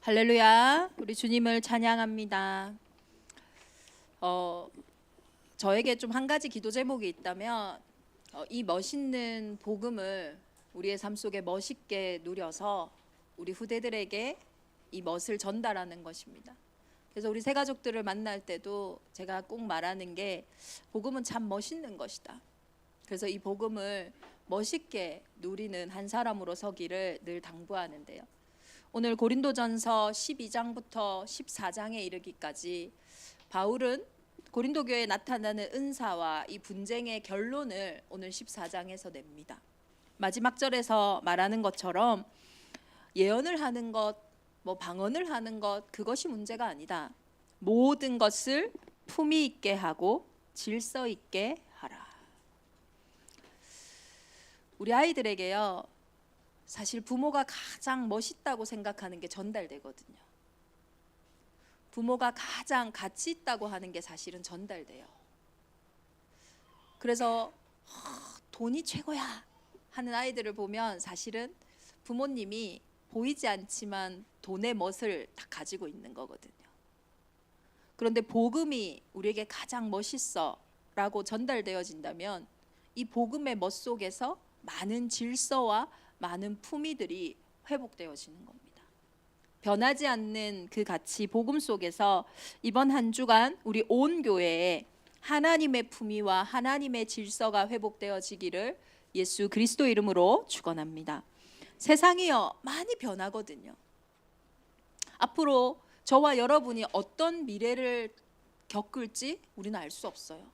할렐루야. 우리 주님을 찬양합니다. 저에게 좀 한 가지 기도 제목이 있다면 이 멋있는 복음을 우리의 삶 속에 멋있게 누려서 우리 후대들에게 이 멋을 전달하는 것입니다. 그래서 우리 새 가족들을 만날 때도 제가 꼭 말하는 게 복음은 참 멋있는 것이다. 그래서 이 복음을 멋있게 누리는 한 사람으로 서기를 늘 당부하는데요. 오늘 고린도전서 12장부터 14장에 이르기까지 바울은 고린도 교회에 나타나는 은사와 이 분쟁의 결론을 오늘 14장에서 냅니다. 마지막 절에서 말하는 것처럼 예언을 하는 것, 방언을 하는 것, 그것이 문제가 아니다. 모든 것을 품위 있게 하고 질서 있게 하라. 우리 아이들에게요, 사실 부모가 가장 멋있다고 생각하는 게 전달되거든요. 부모가 가장 가치 있다고 하는 게 사실은 전달돼요. 그래서 돈이 최고야 하는 아이들을 보면 사실은 부모님이 보이지 않지만 돈의 멋을 다 가지고 있는 거거든요. 그런데 복음이 우리에게 가장 멋있어 라고 전달되어진다면 이 복음의 멋 속에서 많은 질서와 많은 품위들이 회복되어지는 겁니다. 변하지 않는 그 가치 복음 속에서 이번 한 주간 우리 온 교회에 하나님의 품위와 하나님의 질서가 회복되어지기를 예수 그리스도 이름으로 축원합니다. 세상이요 많이 변하거든요. 앞으로 저와 여러분이 어떤 미래를 겪을지 우리는 알 수 없어요.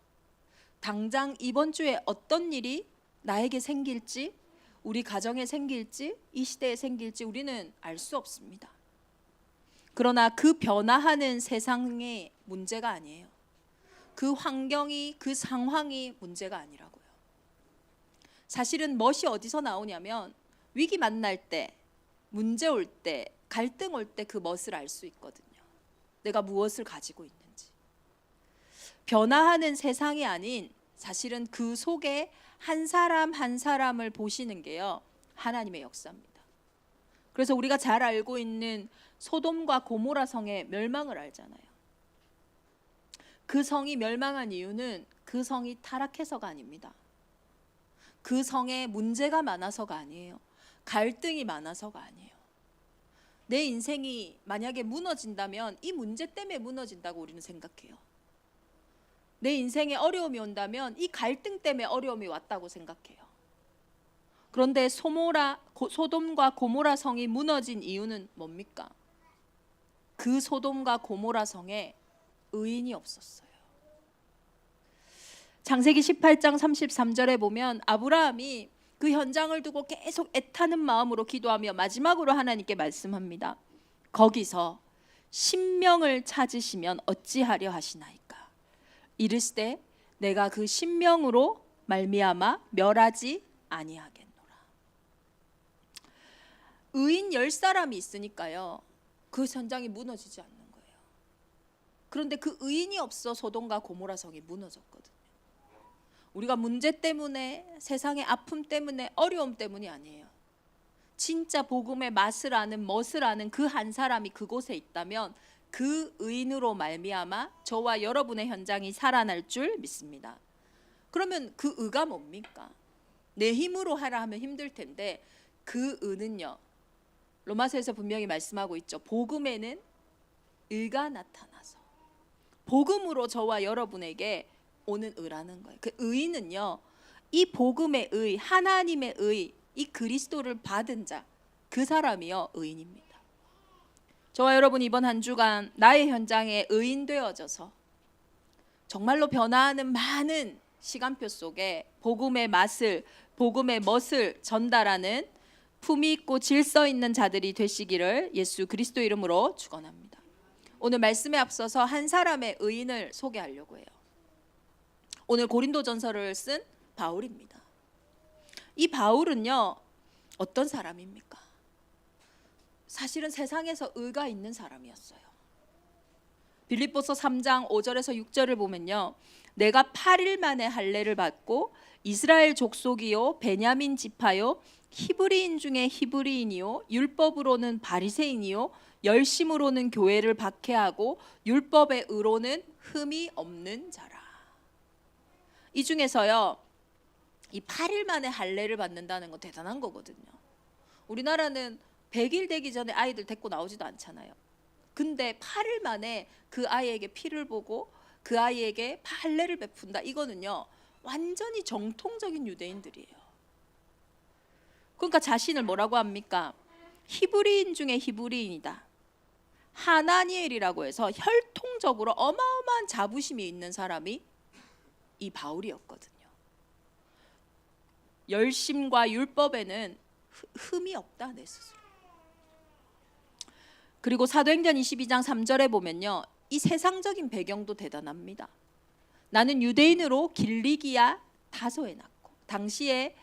당장 이번 주에 어떤 일이 나에게 생길지, 우리 가정에 생길지, 이 시대에 생길지 우리는 알 수 없습니다. 그러나 그 변화하는 세상의 문제가 아니에요. 그 환경이, 그 상황이 문제가 아니라고요. 사실은 멋이 어디서 나오냐면 위기 만날 때, 문제 올 때, 갈등 올 때 그 멋을 알 수 있거든요. 내가 무엇을 가지고 있는지. 변화하는 세상이 아닌 사실은 그 속에 한 사람 한 사람을 보시는 게요, 하나님의 역사입니다. 그래서 우리가 잘 알고 있는 소돔과 고모라 성의 멸망을 알잖아요. 그 성이 멸망한 이유는 그 성이 타락해서가 아닙니다. 그 성에 문제가 많아서가 아니에요. 갈등이 많아서가 아니에요. 내 인생이 만약에 무너진다면 이 문제 때문에 무너진다고 우리는 생각해요. 내 인생에 어려움이 온다면 이 갈등 때문에 어려움이 왔다고 생각해요. 그런데 소돔과 고모라 성이 무너진 이유는 뭡니까? 그 소돔과 고모라 성에 의인이 없었어요. 창세기 18장 33절에 보면 아브라함이 그 현장을 두고 계속 애타는 마음으로 기도하며 마지막으로 하나님께 말씀합니다. 거기서 신명을 찾으시면 어찌하려 하시나이까? 이르시되 내가 그 신명으로 말미암아 멸하지 아니하겠노라. 의인 10사람이 있으니까요, 그 현장이 무너지지 않는 거예요. 그런데 그 의인이 없어 소돔과 고모라 성이 무너졌거든요. 우리가 문제 때문에, 세상의 아픔 때문에, 어려움 때문이 아니에요. 진짜 복음의 맛을 아는, 멋을 아는 그 한 사람이 그곳에 있다면 그 의인으로 말미암아 저와 여러분의 현장이 살아날 줄 믿습니다. 그러면 그 의가 뭡니까? 내 힘으로 하라 하면 힘들 텐데 그 의는요, 로마서에서 분명히 말씀하고 있죠. 복음에는 의가 나타나서 복음으로 저와 여러분에게 오는 의라는 거예요. 그 의는요, 이 복음의 의, 하나님의 의, 이 그리스도를 받은 자, 그 사람이요 의인입니다. 저와 여러분 이번 한 주간 나의 현장에 의인 되어져서 정말로 변화하는 많은 시간표 속에 복음의 맛을, 복음의 멋을 전달하는 품위 있고 질서 있는 자들이 되시기를 예수 그리스도 이름으로 축원합니다. 오늘 말씀에 앞서서 한 사람의 의인을 소개하려고 해요. 오늘 고린도전서를 쓴 바울입니다. 이 바울은요 어떤 사람입니까? 사실은 세상에서 의가 있는 사람이었어요. 빌립보서 3장 5절에서 6절을 보면요, 내가 8일 만에 할례를 받고 이스라엘 족속이요 베냐민 지파요 히브리인 중에 히브리인이요 율법으로는 바리새인이요 열심으로는 교회를 박해하고 율법의 의로는 흠이 없는 자라. 이 중에서요, 이 8일 만에 할례를 받는다는 거 대단한 거거든요. 우리나라는 100일 되기 전에 아이들 데리고 나오지도 않잖아요. 근데 8일 만에 그 아이에게 피를 보고 그 아이에게 할례를 베푼다. 이거는요, 완전히 정통적인 유대인들이에요. 그러니까 자신을 뭐라고 합니까? 히브리인 중에 히브리인이다. 하나니엘이라고 해서 혈통적으로 어마어마한 자부심이 있는 사람이 이 바울이었거든요. 열심과 율법에는 흠이 없다, 내 스스로. 그리고 사도행전 22장 3절에 보면요, 이 세상적인 배경도 대단합니다. 나는 유대인으로 길리기아 다소에 났고, 당시에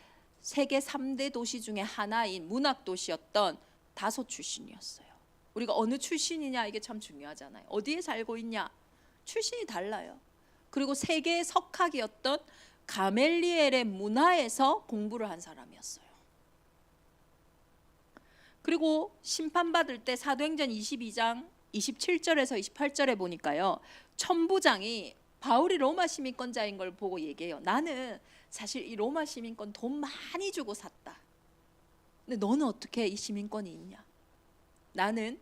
세계 3대 도시 중에 하나인 문학 도시였던 다소 출신이었어요. 우리가 어느 출신이냐, 이게 참 중요하잖아요. 어디에 살고 있냐, 출신이 달라요. 그리고 세계의 석학이었던 가멜리엘의 문화에서 공부를 한 사람이었어요. 그리고 심판받을 때 사도행전 22장 27절에서 28절에 보니까요, 천부장이 바울이 로마 시민권자인 걸 보고 얘기해요. 나는 사실 이 로마 시민권 돈 많이 주고 샀다. 근데 너는 어떻게 이 시민권이 있냐? 나는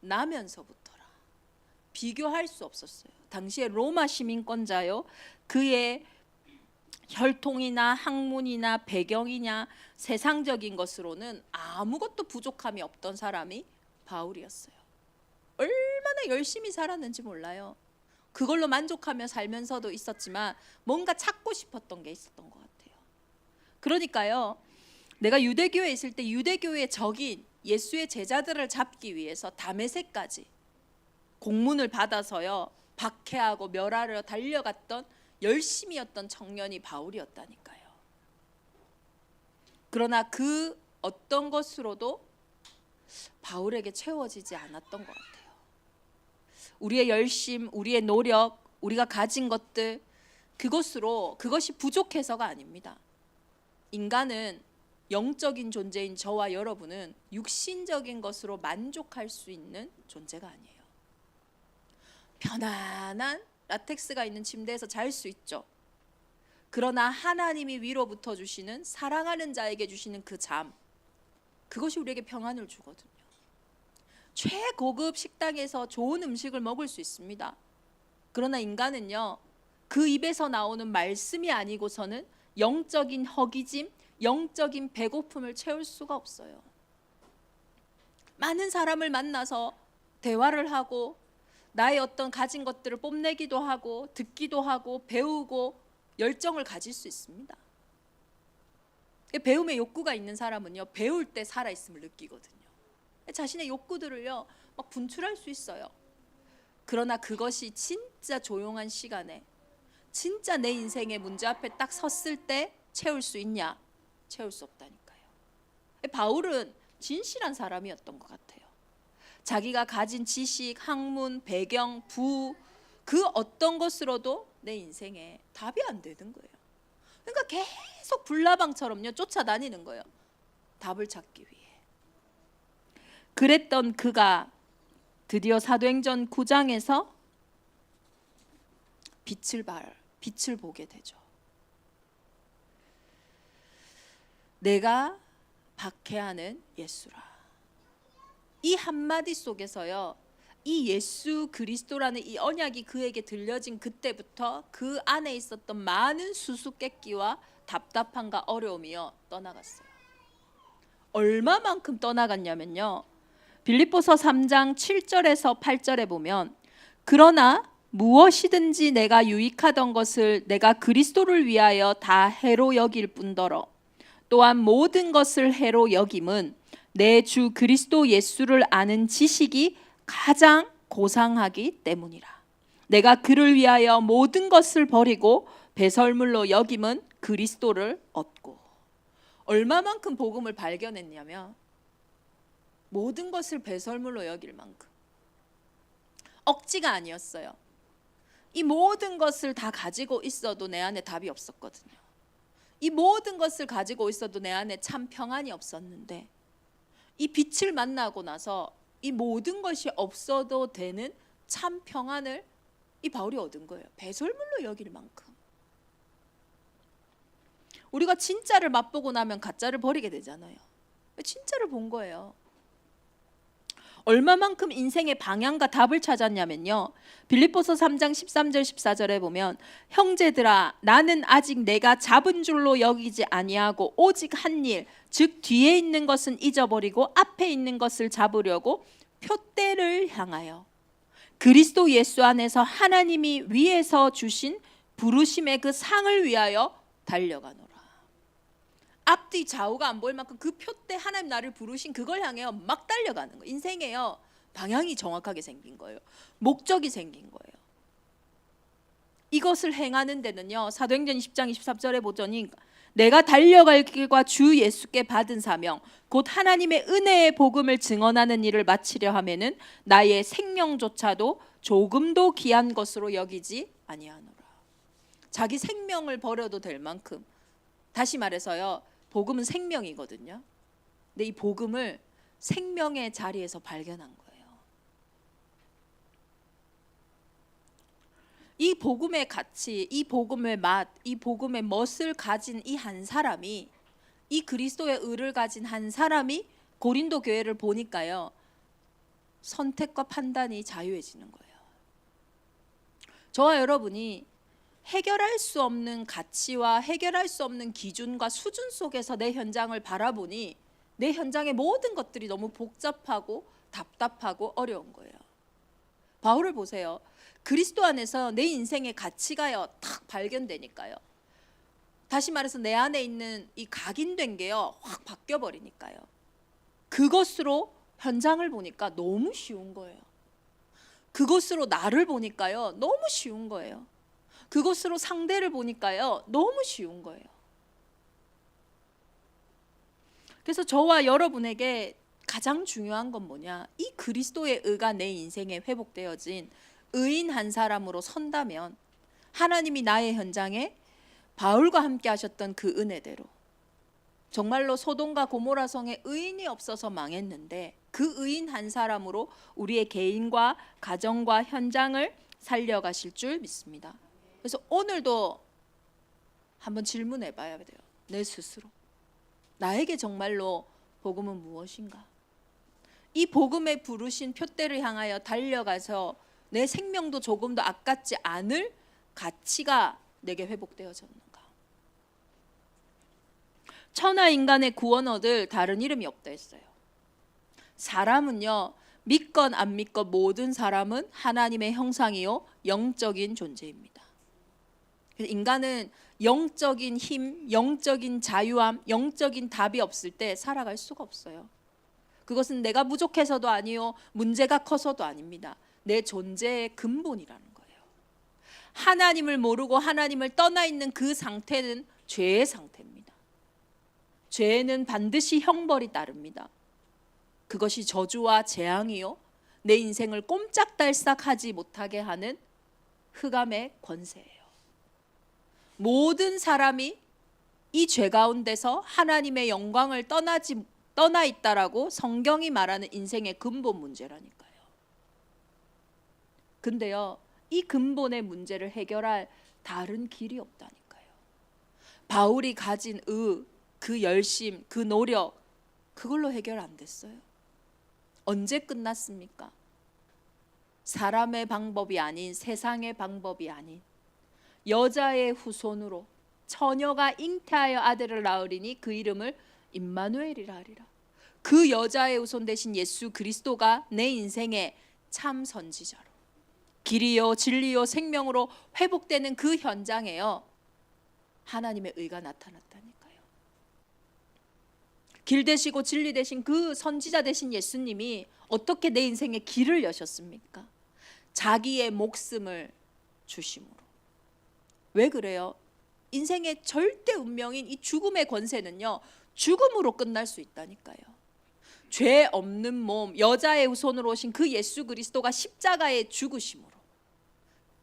나면서부터라. 비교할 수 없었어요. 당시에 로마 시민권자요, 그의 혈통이나 학문이나 배경이냐 세상적인 것으로는 아무것도 부족함이 없던 사람이 바울이었어요. 얼마나 열심히 살았는지 몰라요. 그걸로 만족하며 살면서도 있었지만 뭔가 찾고 싶었던 게 있었던 것 같아요. 그러니까요, 내가 유대교회에 있을 때 유대교회의 적인 예수의 제자들을 잡기 위해서 다메섹까지 공문을 받아서요, 박해하고 멸하려 달려갔던 열심이었던 청년이 바울이었다니까요. 그러나 그 어떤 것으로도 바울에게 채워지지 않았던 것 같아요. 우리의 열심, 우리의 노력, 우리가 가진 것들, 그것이 부족해서가 아닙니다. 인간은, 영적인 존재인 저와 여러분은 육신적인 것으로 만족할 수 있는 존재가 아니에요. 편안한 라텍스가 있는 침대에서 잘 수 있죠. 그러나 하나님이 위로부터 주시는, 사랑하는 자에게 주시는 그 잠, 그것이 우리에게 평안을 주거든요. 최고급 식당에서 좋은 음식을 먹을 수 있습니다. 그러나 인간은요, 그 입에서 나오는 말씀이 아니고서는 영적인 허기짐, 영적인 배고픔을 채울 수가 없어요. 많은 사람을 만나서 대화를 하고 나의 어떤 가진 것들을 뽐내기도 하고 듣기도 하고 배우고 열정을 가질 수 있습니다. 배움의 욕구가 있는 사람은요, 배울 때 살아있음을 느끼거든요. 자신의 욕구들을요, 막 분출할 수 있어요. 그러나 그것이 진짜 조용한 시간에, 진짜 내 인생의 문제 앞에 딱 섰을 때 채울 수 있냐? 채울 수 없다니까요. 바울은 진실한 사람이었던 것 같아요. 자기가 가진 지식, 학문, 배경, 그 어떤 것으로도 내 인생에 답이 안 되는 거예요. 그러니까 계속 불나방처럼요, 쫓아다니는 거예요. 답을 찾기 위해. 그랬던 그가 드디어 사도행전 9장에서 빛을 보게 되죠. 내가 박해하는 예수라. 이 한마디 속에서요, 이 예수 그리스도라는 이 언약이 그에게 들려진 그때부터 그 안에 있었던 많은 수수께끼와 답답함과 어려움이요, 떠나갔어요. 얼마만큼 떠나갔냐면요, 빌립보서 3장 7절에서 8절에 보면, 그러나 무엇이든지 내가 유익하던 것을 내가 그리스도를 위하여 다 해로 여길 뿐더러 또한 모든 것을 해로 여김은 내 주 그리스도 예수를 아는 지식이 가장 고상하기 때문이라. 내가 그를 위하여 모든 것을 버리고 배설물로 여김은 그리스도를 얻고. 얼마만큼 복음을 발견했냐면 모든 것을 배설물로 여길 만큼. 억지가 아니었어요. 이 모든 것을 다 가지고 있어도 내 안에 답이 없었거든요. 이 모든 것을 가지고 있어도 내 안에 참 평안이 없었는데 이 빛을 만나고 나서 이 모든 것이 없어도 되는 참 평안을 이 바울이 얻은 거예요. 배설물로 여길 만큼. 우리가 진짜를 맛보고 나면 가짜를 버리게 되잖아요. 진짜를 본 거예요. 얼마만큼 인생의 방향과 답을 찾았냐면요, 빌립보서 3장 13절 14절에 보면 형제들아 나는 아직 내가 잡은 줄로 여기지 아니하고 오직 한 일 즉 뒤에 있는 것은 잊어버리고 앞에 있는 것을 잡으려고 표대를 향하여 그리스도 예수 안에서 하나님이 위에서 주신 부르심의 그 상을 위하여 달려가노라. 앞뒤 좌우가 안 보일 만큼 그 표대, 하나님 나를 부르신 그걸 향해 막 달려가는 거예요. 인생에요 방향이 정확하게 생긴 거예요. 목적이 생긴 거예요. 이것을 행하는 데는요, 사도행전 20장 23절에 보더니 내가 달려갈 길과 주 예수께 받은 사명 곧 하나님의 은혜의 복음을 증언하는 일을 마치려 하면은 나의 생명조차도 조금도 귀한 것으로 여기지 아니하노라. 자기 생명을 버려도 될 만큼, 다시 말해서요, 복음은 생명이거든요. 근데 이 복음을 생명의 자리에서 발견한 거예요. 이 복음의 가치, 이 복음의 맛, 이 복음의 멋을 가진 이 한 사람이, 이 그리스도의 의를 가진 한 사람이 고린도 교회를 보니까요, 선택과 판단이 자유해지는 거예요. 저와 여러분이 해결할 수 없는 가치와 해결할 수 없는 기준과 수준 속에서 내 현장을 바라보니 내 현장의 모든 것들이 너무 복잡하고 답답하고 어려운 거예요. 바울을 보세요. 그리스도 안에서 내 인생의 가치가요 탁 발견되니까요, 다시 말해서 내 안에 있는 이 각인된 게요 확 바뀌어버리니까요, 그것으로 현장을 보니까 너무 쉬운 거예요. 그것으로 나를 보니까요 너무 쉬운 거예요. 그것으로 상대를 보니까요 너무 쉬운 거예요. 그래서 저와 여러분에게 가장 중요한 건 뭐냐, 이 그리스도의 의가 내 인생에 회복되어진 의인 한 사람으로 선다면 하나님이 나의 현장에 바울과 함께 하셨던 그 은혜대로 정말로 소돔과 고모라 성에 의인이 없어서 망했는데 그 의인 한 사람으로 우리의 개인과 가정과 현장을 살려가실 줄 믿습니다. 그래서 오늘도 한번 질문해 봐야 돼요. 내 스스로. 나에게 정말로 복음은 무엇인가? 이 복음에 부르신 표대를 향하여 달려가서 내 생명도 조금도 아깝지 않을 가치가 내게 회복되어졌는가? 천하 인간의 구원 얻을 다른 이름이 없다 했어요. 사람은요, 믿건 안 믿건 모든 사람은 하나님의 형상이요 영적인 존재입니다. 인간은 영적인 힘, 영적인 자유함, 영적인 답이 없을 때 살아갈 수가 없어요. 그것은 내가 부족해서도 아니요, 문제가 커서도 아닙니다. 내 존재의 근본이라는 거예요. 하나님을 모르고 하나님을 떠나 있는 그 상태는 죄의 상태입니다. 죄는 반드시 형벌이 따릅니다. 그것이 저주와 재앙이요, 내 인생을 꼼짝달싹하지 못하게 하는 흑암의 권세예요. 모든 사람이 이 죄 가운데서 하나님의 영광을 떠나 있다라고 성경이 말하는 인생의 근본 문제라니까요. 근데요, 이 근본의 문제를 해결할 다른 길이 없다니까요. 바울이 가진 그 열심, 그 노력, 그걸로 해결 안 됐어요. 언제 끝났습니까? 사람의 방법이 아닌, 세상의 방법이 아닌 여자의 후손으로 처녀가 잉태하여 아들을 낳으리니 그 이름을 임마누엘이라 하리라. 그 여자의 후손 대신 예수 그리스도가 내 인생의 참 선지자로, 길이요 진리요 생명으로 회복되는 그 현장에요 하나님의 의가 나타났다니까요. 길 되시고 진리 되신 그 선지자 되신 예수님이 어떻게 내 인생의 길을 여셨습니까? 자기의 목숨을 주심으로. 왜 그래요? 인생의 절대 운명인 이 죽음의 권세는요 죽음으로 끝날 수 있다니까요. 죄 없는 몸, 여자의 후손으로 오신 그 예수 그리스도가 십자가에 죽으심으로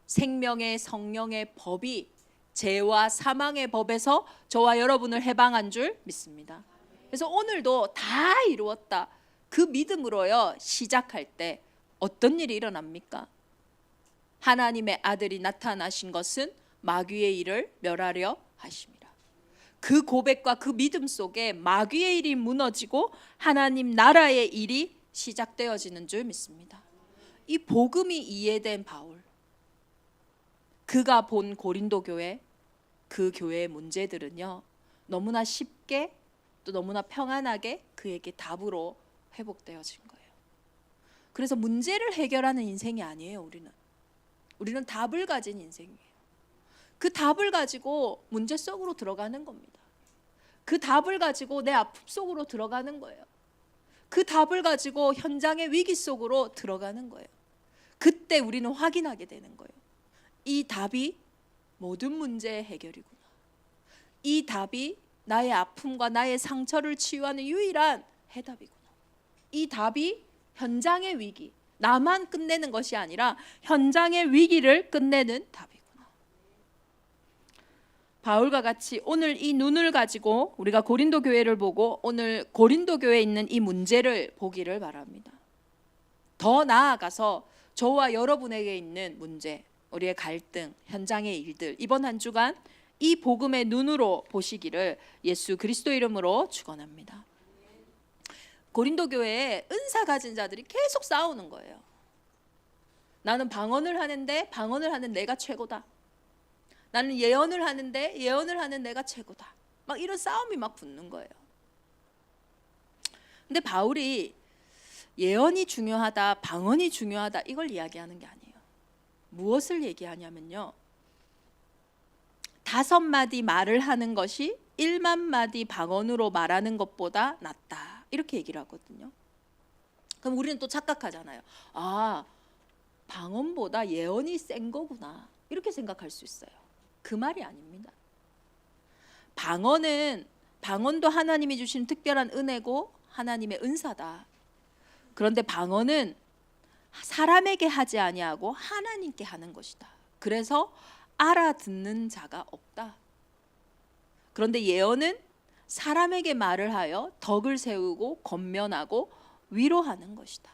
생명의 성령의 법이 죄와 사망의 법에서 저와 여러분을 해방한 줄 믿습니다. 그래서 오늘도 다 이루었다, 그 믿음으로요 시작할 때 어떤 일이 일어납니까? 하나님의 아들이 나타나신 것은 마귀의 일을 멸하려 하심이라. 그 고백과 그 믿음 속에 마귀의 일이 무너지고 하나님 나라의 일이 시작되어지는 줄 믿습니다. 이 복음이 이해된 바울, 그가 본 고린도 교회, 그 교회의 문제들은요 너무나 쉽게 또 너무나 평안하게 그에게 답으로 회복되어진 거예요. 그래서 문제를 해결하는 인생이 아니에요. 우리는 답을 가진 인생이에요. 그 답을 가지고 문제 속으로 들어가는 겁니다. 그 답을 가지고 내 아픔 속으로 들어가는 거예요. 그 답을 가지고 현장의 위기 속으로 들어가는 거예요. 그때 우리는 확인하게 되는 거예요. 이 답이 모든 문제의 해결이구나. 이 답이 나의 아픔과 나의 상처를 치유하는 유일한 해답이구나. 이 답이 현장의 위기, 나만 끝내는 것이 아니라 현장의 위기를 끝내는 답이구나. 바울과 같이 오늘 이 눈을 가지고 우리가 고린도 교회를 보고 오늘 고린도 교회에 있는 이 문제를 보기를 바랍니다. 더 나아가서 저와 여러분에게 있는 문제, 우리의 갈등, 현장의 일들, 이번 한 주간 이 복음의 눈으로 보시기를 예수 그리스도 이름으로 축원합니다. 고린도 교회에 은사 가진 자들이 계속 싸우는 거예요. 나는 방언을 하는데 방언을 하는 내가 최고다. 나는 예언을 하는데 예언을 하는 내가 최고다. 막 이런 싸움이 막 붙는 거예요. 근데 바울이 예언이 중요하다, 방언이 중요하다 이걸 이야기하는 게 아니에요. 무엇을 얘기하냐면요, 5마디 말을 하는 것이 1만 마디 방언으로 말하는 것보다 낫다, 이렇게 얘기를 하거든요. 그럼 우리는 또 착각하잖아요. 아, 방언보다 예언이 센 거구나, 이렇게 생각할 수 있어요. 그 말이 아닙니다. 방언도 하나님이 주신 특별한 은혜고 하나님의 은사다. 그런데 방언은 사람에게 하지 아니하고 하나님께 하는 것이다. 그래서 알아듣는 자가 없다. 그런데 예언은 사람에게 말을 하여 덕을 세우고 권면하고 위로하는 것이다.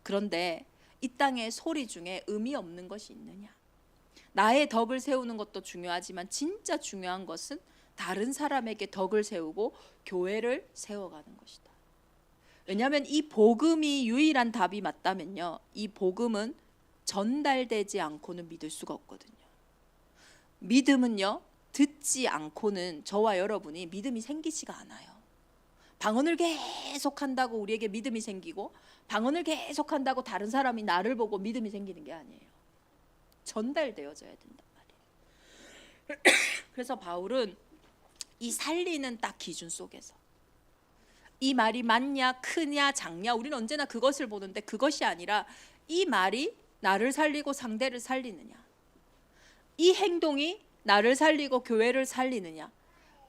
그런데 이 땅의 소리 중에 의미 없는 것이 있느냐? 나의 덕을 세우는 것도 중요하지만 진짜 중요한 것은 다른 사람에게 덕을 세우고 교회를 세워가는 것이다. 왜냐하면 이 복음이 유일한 답이 맞다면요, 이 복음은 전달되지 않고는 믿을 수가 없거든요. 믿음은요, 듣지 않고는 저와 여러분이 믿음이 생기지가 않아요. 방언을 계속한다고 우리에게 믿음이 생기고 방언을 계속한다고 다른 사람이 나를 보고 믿음이 생기는 게 아니에요. 전달되어져야 된단 말이에요. 그래서 바울은 이 살리는 딱 기준 속에서 이 말이 많냐 크냐 작냐 우리는 언제나 그것을 보는데 그것이 아니라 이 말이 나를 살리고 상대를 살리느냐, 이 행동이 나를 살리고 교회를 살리느냐,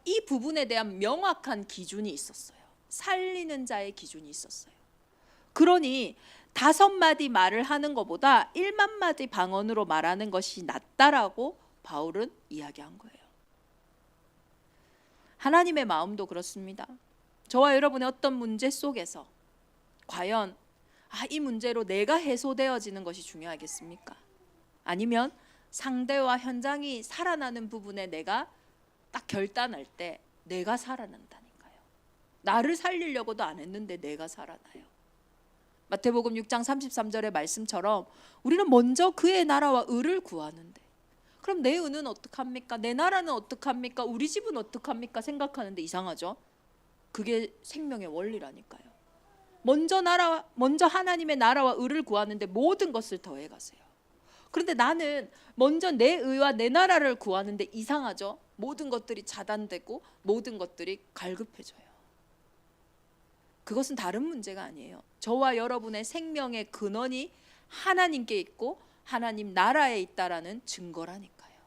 이 부분에 대한 명확한 기준이 있었어요. 살리는 자의 기준이 있었어요. 그러니 5마디 말을 하는 것보다 1만 마디 방언으로 말하는 것이 낫다라고 바울은 이야기한 거예요. 하나님의 마음도 그렇습니다. 저와 여러분의 어떤 문제 속에서 과연 이 문제로 내가 해소되어지는 것이 중요하겠습니까? 아니면 상대와 현장이 살아나는 부분에 내가 딱 결단할 때 내가 살아난다니까요. 나를 살리려고도 안 했는데 내가 살아나요. 마태복음 6장 33절의 말씀처럼 우리는 먼저 그의 나라와 의를 구하는데, 그럼 내 의는 어떡합니까? 내 나라는 어떡합니까? 우리 집은 어떡합니까? 생각하는데 이상하죠? 그게 생명의 원리라니까요. 먼저 하나님의 나라와 의를 구하는데 모든 것을 더해 가세요. 그런데 나는 먼저 내 의와 내 나라를 구하는데 이상하죠? 모든 것들이 차단되고 모든 것들이 갈급해져요. 그것은 다른 문제가 아니에요. 저와 여러분의 생명의 근원이 하나님께 있고 하나님 나라에 있다라는 증거라니까요.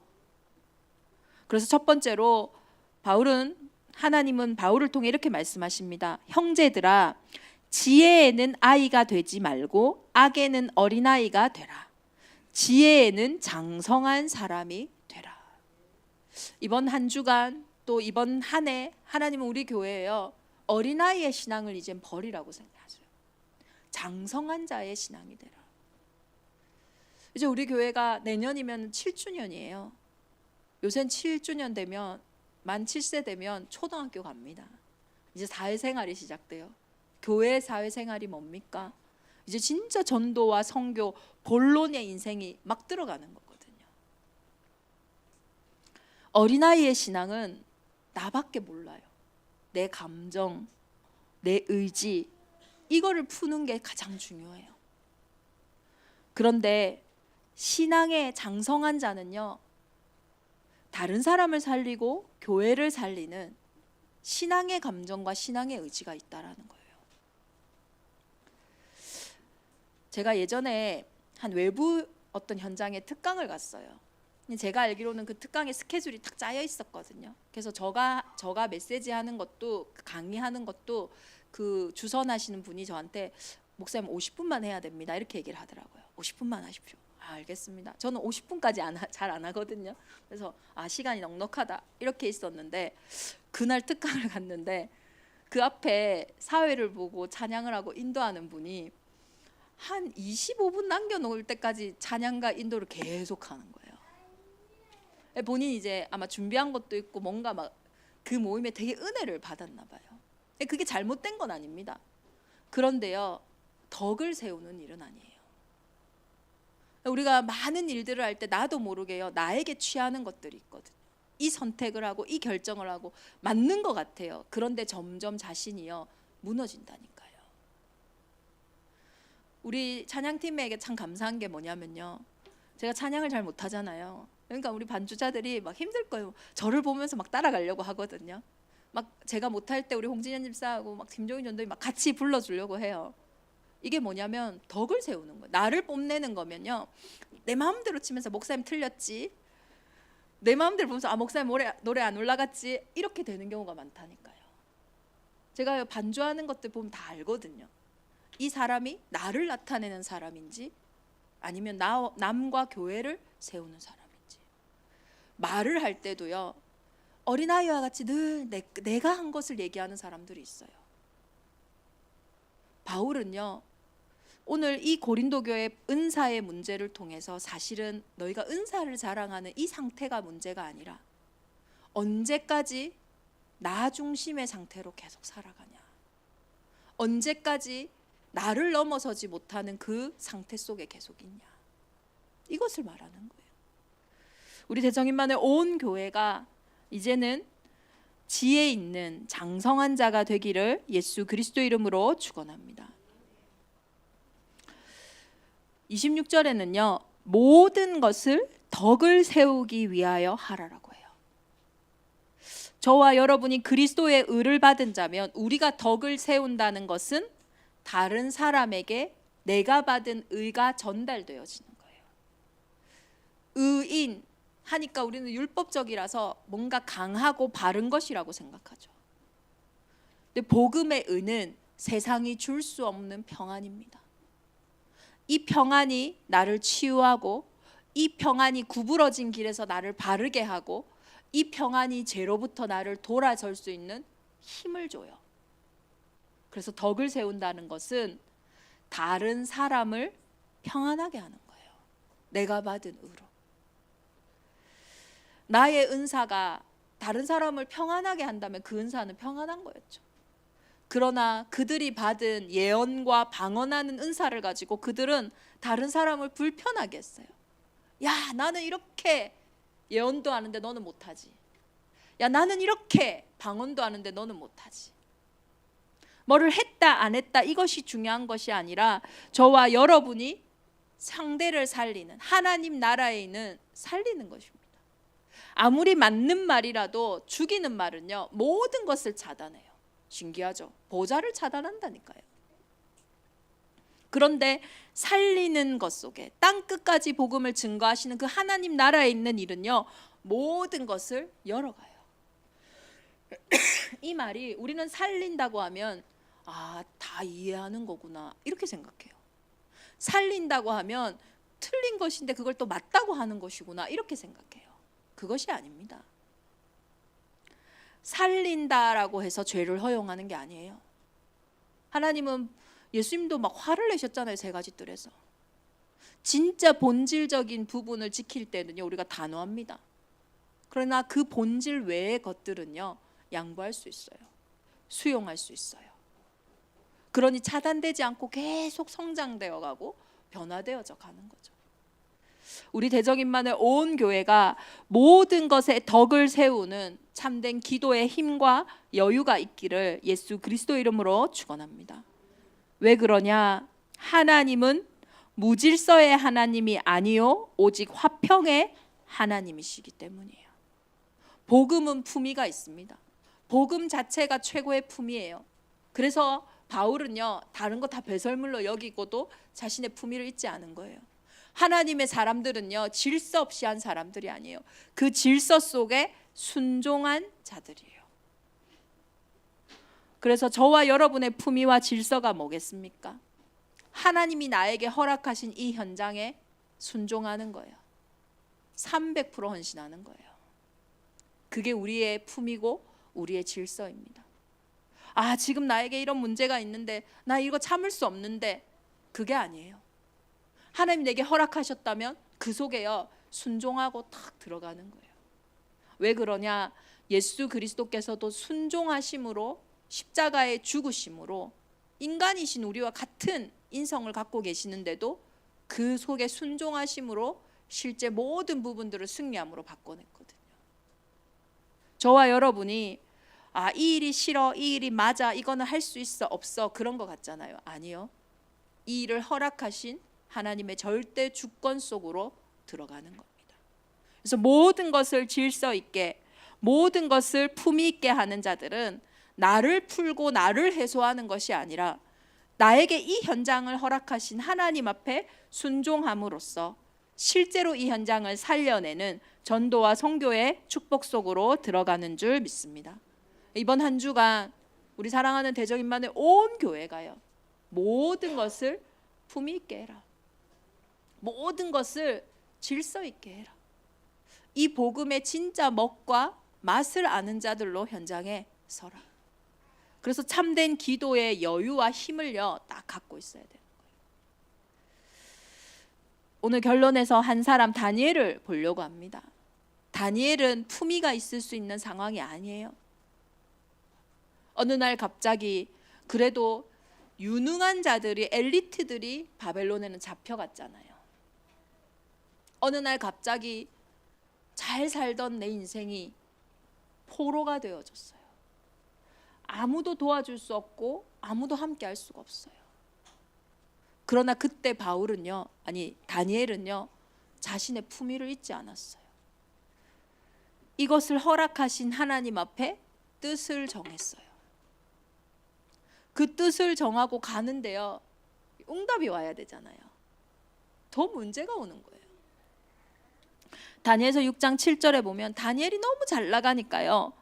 그래서 첫 번째로 바울은 하나님은 바울을 통해 이렇게 말씀하십니다. 형제들아, 지혜에는 아이가 되지 말고 악에는 어린아이가 되라. 지혜에는 장성한 사람이 되라. 이번 한 주간 또 이번 한 해 하나님은 우리 교회에요, 어린아이의 신앙을 이젠 버리라고 생각하세요. 장성한 자의 신앙이 되라. 이제 우리 교회가 내년이면 7주년이에요. 요새는 7주년 되면 만 7세 되면 초등학교 갑니다. 이제 사회생활이 시작돼요. 교회 사회생활이 뭡니까? 이제 진짜 전도와 선교 본론의 인생이 막 들어가는 거거든요. 어린아이의 신앙은 나밖에 몰라요. 내 감정, 내 의지, 이거를 푸는 게 가장 중요해요. 그런데 신앙의 장성한 자는요, 다른 사람을 살리고 교회를 살리는 신앙의 감정과 신앙의 의지가 있다라는 거예요. 제가 예전에 한 외부 어떤 현장에 특강을 갔어요. 제가 알기로는 그 특강의 스케줄이 딱 짜여 있었거든요. 그래서 저가 메시지하는 것도, 강의하는 것도 그 주선하시는 분이 저한테 목사님 50분만 해야 됩니다, 이렇게 얘기를 하더라고요. 50분만 하십시오. 알겠습니다. 저는 50분까지 잘 안 하거든요. 그래서 시간이 넉넉하다 이렇게 있었는데, 그날 특강을 갔는데 그 앞에 사회를 보고 찬양을 하고 인도하는 분이 한 25분 남겨놓을 때까지 찬양과 인도를 계속 하는 거예요. 본인이 이제 아마 준비한 것도 있고 뭔가 막 그 모임에 되게 은혜를 받았나 봐요. 그게 잘못된 건 아닙니다. 그런데요, 덕을 세우는 일은 아니에요. 우리가 많은 일들을 할 때 나도 모르게요, 나에게 취하는 것들이 있거든요. 이 선택을 하고 이 결정을 하고 맞는 것 같아요. 그런데 점점 자신이요 무너진다니까요. 우리 찬양팀에게 참 감사한 게 뭐냐면요, 제가 찬양을 잘 못하잖아요. 그러니까 우리 반주자들이 막 힘들 거예요. 저를 보면서 막 따라가려고 하거든요. 막 제가 못할 때 우리 홍진현 집사하고 막 김종인 전도이 막 같이 불러주려고 해요. 이게 뭐냐면 덕을 세우는 거예요. 나를 뽐내는 거면요, 내 마음대로 치면서 목사님 틀렸지, 내 마음대로 보면서 목사님 노래 안 올라갔지, 이렇게 되는 경우가 많다니까요. 제가 반주하는 것들 보면 다 알거든요. 이 사람이 나를 나타내는 사람인지 아니면 남과 교회를 세우는 사람인지. 말을 할 때도요, 어린아이와 같이 늘 내가 한 것을 얘기하는 사람들이 있어요. 바울은요, 오늘 이 고린도 교회 은사의 문제를 통해서 사실은 너희가 은사를 자랑하는 이 상태가 문제가 아니라 언제까지 나 중심의 상태로 계속 살아가냐, 언제까지 나를 넘어서지 못하는 그 상태 속에 계속 있냐, 이것을 말하는 거예요. 우리 대정인만의 온 교회가 이제는 지혜 있는 장성한 자가 되기를 예수 그리스도 이름으로 축원합니다. 26절에는요, 모든 것을 덕을 세우기 위하여 하라라고 해요. 저와 여러분이 그리스도의 의를 받은 자면 우리가 덕을 세운다는 것은 다른 사람에게 내가 받은 의가 전달되어지는 거예요. 의인 하니까 우리는 율법적이라서 뭔가 강하고 바른 것이라고 생각하죠. 근데 복음의 의는 세상이 줄 수 없는 평안입니다. 이 평안이 나를 치유하고, 이 평안이 구부러진 길에서 나를 바르게 하고, 이 평안이 죄로부터 나를 돌아설 수 있는 힘을 줘요. 그래서 덕을 세운다는 것은 다른 사람을 평안하게 하는 거예요. 내가 받은 의로. 나의 은사가 다른 사람을 평안하게 한다면 그 은사는 평안한 거였죠. 그러나 그들이 받은 예언과 방언하는 은사를 가지고 그들은 다른 사람을 불편하게 했어요. 야, 나는 이렇게 예언도 하는데 너는 못하지. 야, 나는 이렇게 방언도 하는데 너는 못하지. 뭐를 했다 안 했다 이것이 중요한 것이 아니라 저와 여러분이 상대를 살리는, 하나님 나라에 있는 살리는 것입니다. 아무리 맞는 말이라도 죽이는 말은요, 모든 것을 차단해요. 신기하죠? 보좌를 차단한다니까요. 그런데 살리는 것 속에 땅 끝까지 복음을 증거하시는 그 하나님 나라에 있는 일은요, 모든 것을 열어가요. 이 말이 우리는 살린다고 하면 다 이해하는 거구나 이렇게 생각해요. 살린다고 하면 틀린 것인데 그걸 또 맞다고 하는 것이구나 이렇게 생각해요. 그것이 아닙니다. 살린다라고 해서 죄를 허용하는 게 아니에요. 하나님은 예수님도 막 화를 내셨잖아요. 세 가지 뜰에서. 진짜 본질적인 부분을 지킬 때는요 우리가 단호합니다. 그러나 그 본질 외의 것들은요 양보할 수 있어요. 수용할 수 있어요. 그러니 차단되지 않고 계속 성장되어 가고 변화되어져 가는 거죠. 우리 대적임만의 온 교회가 모든 것에 덕을 세우는 참된 기도의 힘과 여유가 있기를 예수 그리스도 이름으로 축원합니다. 왜 그러냐? 하나님은 무질서의 하나님이 아니요 오직 화평의 하나님이시기 때문이에요. 복음은 품위가 있습니다. 복음 자체가 최고의 품위예요. 그래서 바울은요 다른 거 다 배설물로 여기고도 자신의 품위를 잊지 않은 거예요. 하나님의 사람들은요 질서 없이 한 사람들이 아니에요. 그 질서 속에 순종한 자들이에요. 그래서 저와 여러분의 품위와 질서가 뭐겠습니까? 하나님이 나에게 허락하신 이 현장에 순종하는 거예요. 300% 헌신하는 거예요. 그게 우리의 품이고 우리의 질서입니다. 지금 나에게 이런 문제가 있는데 나 이거 참을 수 없는데 그게 아니에요. 하나님 내게 허락하셨다면 그 속에요 순종하고 탁 들어가는 거예요. 왜 그러냐? 예수 그리스도께서도 순종하심으로 십자가의 죽으심으로 인간이신 우리와 같은 인성을 갖고 계시는데도 그 속에 순종하심으로 실제 모든 부분들을 승리함으로 바꿔냈거든요. 저와 여러분이 이 일이 싫어, 이 일이 맞아, 이거는 할 수 있어, 없어 그런 것 같잖아요. 아니요. 이 일을 허락하신 하나님의 절대 주권 속으로 들어가는 겁니다. 그래서 모든 것을 질서 있게, 모든 것을 품위 있게 하는 자들은 나를 풀고 나를 해소하는 것이 아니라 나에게 이 현장을 허락하신 하나님 앞에 순종함으로써 실제로 이 현장을 살려내는 전도와 선교의 축복 속으로 들어가는 줄 믿습니다. 이번 한 주간 우리 사랑하는 대적임만의 온 교회가요 모든 것을 품위 있게 해라. 모든 것을 질서 있게 해라. 이 복음의 진짜 먹과 맛을 아는 자들로 현장에 서라. 그래서 참된 기도의 여유와 힘을요 딱 갖고 있어야 되는 거예요. 오늘 결론에서 한 사람 다니엘을 보려고 합니다. 다니엘은 품위가 있을 수 있는 상황이 아니에요. 어느 날 갑자기 그래도 유능한 자들이 엘리트들이 바벨론에는 잡혀갔잖아요. 어느 날 갑자기 잘 살던 내 인생이 포로가 되어졌어요. 아무도 도와줄 수 없고 아무도 함께 할 수가 없어요. 그러나 그때 다니엘은요 자신의 품위를 잊지 않았어요. 이것을 허락하신 하나님 앞에 뜻을 정했어요. 그 뜻을 정하고 가는데요 응답이 와야 되잖아요. 더 문제가 오는 거예요. 다니엘서 6장 7절에 보면 다니엘이 너무 잘 나가니까요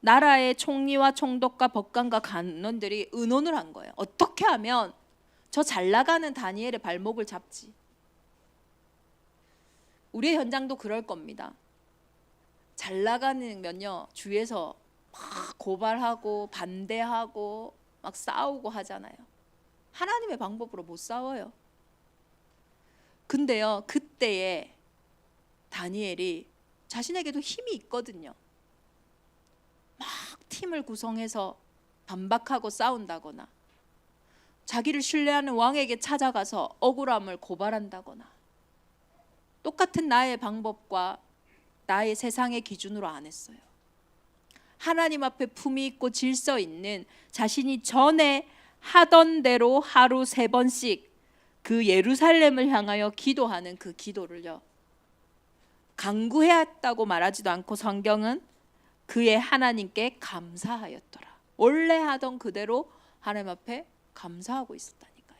나라의 총리와 총독과 법관과 간원들이 의논을 한 거예요. 어떻게 하면 저 잘 나가는 다니엘의 발목을 잡지? 우리의 현장도 그럴 겁니다. 잘 나가면요 주위에서 막 고발하고 반대하고 막 싸우고 하잖아요. 하나님의 방법으로 못 싸워요. 근데요 그때에 다니엘이 자신에게도 힘이 있거든요. 막 팀을 구성해서 반박하고 싸운다거나 자기를 신뢰하는 왕에게 찾아가서 억울함을 고발한다거나 똑같은 나의 방법과 나의 세상의 기준으로 안 했어요. 하나님 앞에 품위 있고 질서 있는 자신이 전에 하던 대로 하루 3번씩 그 예루살렘을 향하여 기도하는 그 기도를요 강구해왔다고 말하지도 않고 성경은 그의 하나님께 감사하였더라. 원래 하던 그대로 하나님 앞에 감사하고 있었다니까요.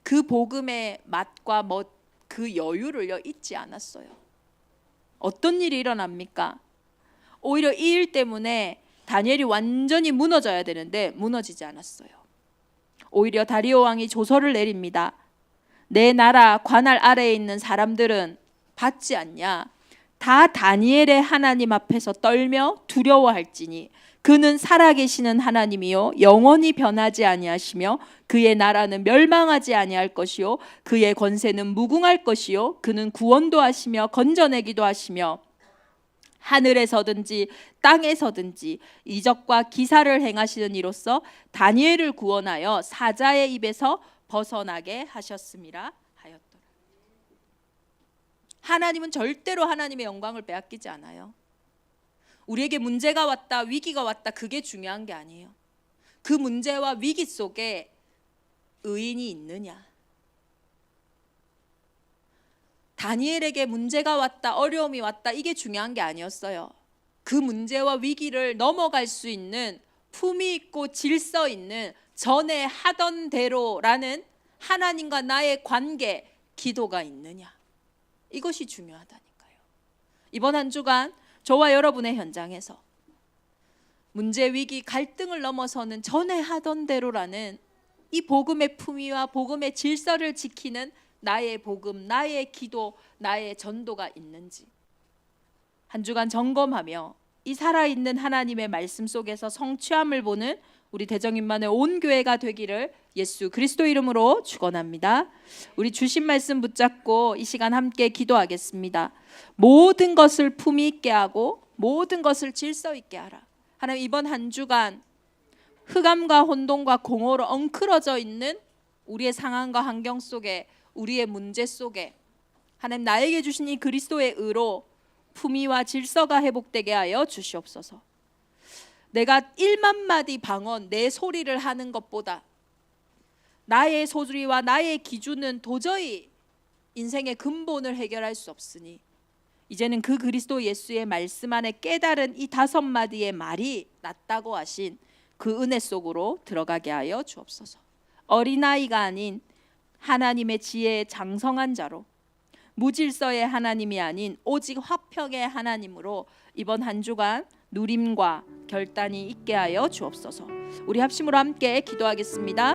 그 복음의 맛과 그 여유를요 잊지 않았어요. 어떤 일이 일어납니까? 오히려 이 일 때문에 다니엘이 완전히 무너져야 되는데 무너지지 않았어요. 오히려 다리오 왕이 조서를 내립니다. 내 나라 관할 아래에 있는 사람들은 받지 않냐? 다 다니엘의 하나님 앞에서 떨며 두려워할지니 그는 살아계시는 하나님이요 영원히 변하지 아니하시며 그의 나라는 멸망하지 아니할 것이요 그의 권세는 무궁할 것이요 그는 구원도 하시며 건져내기도 하시며 하늘에서든지 땅에서든지 이적과 기사를 행하시는 이로써 다니엘을 구원하여 사자의 입에서 벗어나게 하셨음이라 하였더라. 하나님은 절대로 하나님의 영광을 빼앗기지 않아요. 우리에게 문제가 왔다, 위기가 왔다, 그게 중요한 게 아니에요. 그 문제와 위기 속에 의인이 있느냐. 다니엘에게 문제가 왔다, 어려움이 왔다, 이게 중요한 게 아니었어요. 그 문제와 위기를 넘어갈 수 있는 품위 있고 질서 있는 전에 하던 대로라는 하나님과 나의 관계, 기도가 있느냐. 이것이 중요하다니까요. 이번 한 주간 저와 여러분의 현장에서 문제, 위기, 갈등을 넘어서는 전에 하던 대로라는 이 복음의 품위와 복음의 질서를 지키는 나의 복음, 나의 기도, 나의 전도가 있는지 한 주간 점검하며 이 살아있는 하나님의 말씀 속에서 성취함을 보는 우리 대정인만의 온 교회가 되기를 예수 그리스도 이름으로 축원합니다. 우리 주신 말씀 붙잡고 이 시간 함께 기도하겠습니다. 모든 것을 품위 있게 하고 모든 것을 질서 있게 하라. 하나님, 이번 한 주간 흑암과 혼돈과 공허로 엉클어져 있는 우리의 상황과 환경 속에, 우리의 문제 속에 하나님, 나에게 주신 이 그리스도의 의로 품위와 질서가 회복되게 하여 주시옵소서. 내가 1만 마디 방언, 내 소리를 하는 것보다 나의 소리와 나의 기준은 도저히 인생의 근본을 해결할 수 없으니 이제는 그 그리스도 예수의 말씀 안에 깨달은 이 5마디의 말이 낫다고 하신 그 은혜 속으로 들어가게 하여 주옵소서. 어린아이가 아닌 하나님의 지혜에 장성한 자로, 무질서의 하나님이 아닌 오직 화평의 하나님으로 이번 한 주간 누림과 결단이 있게 하여 주옵소서. 우리 합심으로 함께 기도하겠습니다.